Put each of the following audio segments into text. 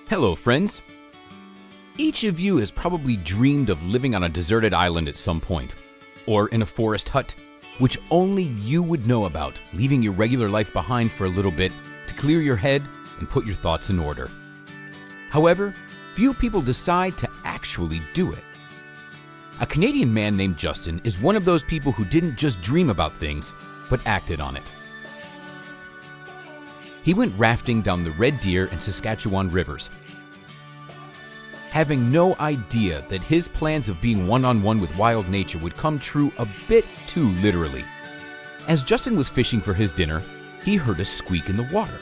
Hello, friends. Each of you has probably dreamed of living on a deserted island at some point, or in a forest hut, which only you would know about, leaving your regular life behind for a little bit to clear your head and put your thoughts in order. However, few people decide to actually do it. A Canadian man named Justin is one of those people who didn't just dream about things, but acted on it. He went rafting down the Red Deer and Saskatchewan rivers, having no idea that his plans of being one-on-one with wild nature would come true a bit too literally. As Justin was fishing for his dinner, he heard a squeak in the water.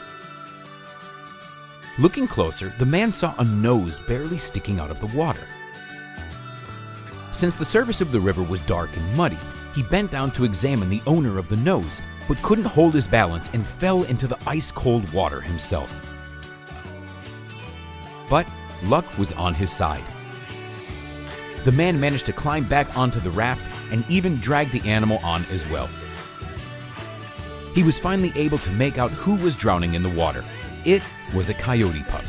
Looking closer, the man saw a nose barely sticking out of the water. Since the surface of the river was dark and muddy, he bent down to examine the owner of the nose, but couldn't hold his balance and fell into the ice-cold water himself. But luck was on his side. The man managed to climb back onto the raft and even drag the animal on as well. He was finally able to make out who was drowning in the water. It was a coyote pup.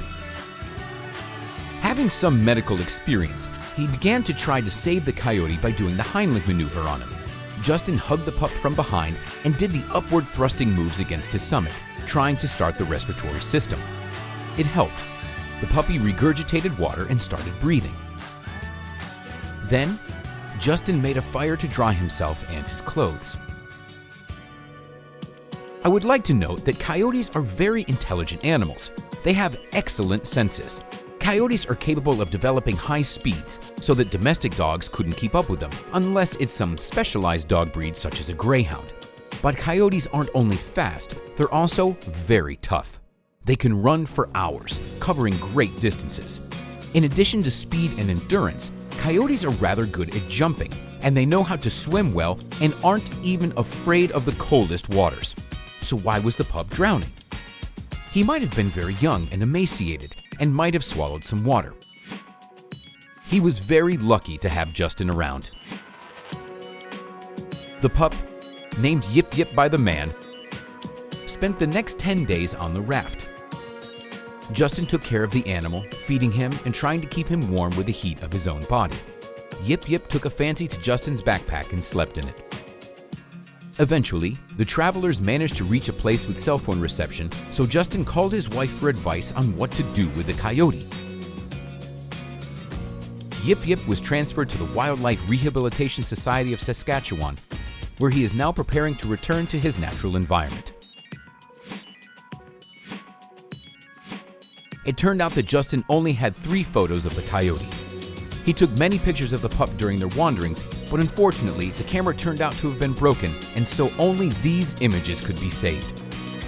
Having some medical experience, he began to try to save the coyote by doing the Heimlich maneuver on him. Justin hugged the pup from behind and did the upward thrusting moves against his stomach, trying to start the respiratory system. It helped. The puppy regurgitated water and started breathing. Then, Justin made a fire to dry himself and his clothes. I would like to note that coyotes are very intelligent animals. They have excellent senses. Coyotes are capable of developing high speeds so that domestic dogs couldn't keep up with them, unless it's some specialized dog breed such as a greyhound. But coyotes aren't only fast, they're also very tough. They can run for hours, covering great distances. In addition to speed and endurance, coyotes are rather good at jumping, and they know how to swim well and aren't even afraid of the coldest waters. So why was the pup drowning? He might have been very young and emaciated, and might have swallowed some water. He was very lucky to have Justin around. The pup, named Yip Yip by the man, spent the next 10 days on the raft. Justin took care of the animal, feeding him and trying to keep him warm with the heat of his own body. Yip Yip took a fancy to Justin's backpack and slept in it. Eventually, the travelers managed to reach a place with cell phone reception, so Justin called his wife for advice on what to do with the coyote. Yip Yip was transferred to the Wildlife Rehabilitation Society of Saskatchewan, where he is now preparing to return to his natural environment. It turned out that Justin only had 3 photos of the coyote. He took many pictures of the pup during their wanderings, but unfortunately, the camera turned out to have been broken, and so only these images could be saved.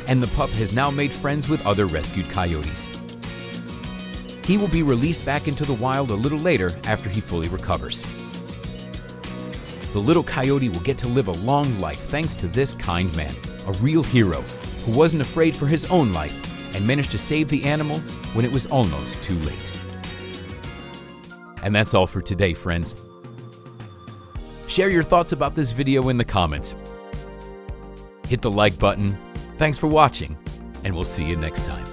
And the pup has now made friends with other rescued coyotes. He will be released back into the wild a little later after he fully recovers. The little coyote will get to live a long life thanks to this kind man, a real hero who wasn't afraid for his own life and managed to save the animal when it was almost too late. And that's all for today, friends. Share your thoughts about this video in the comments. Hit the like button. Thanks for watching, and we'll see you next time.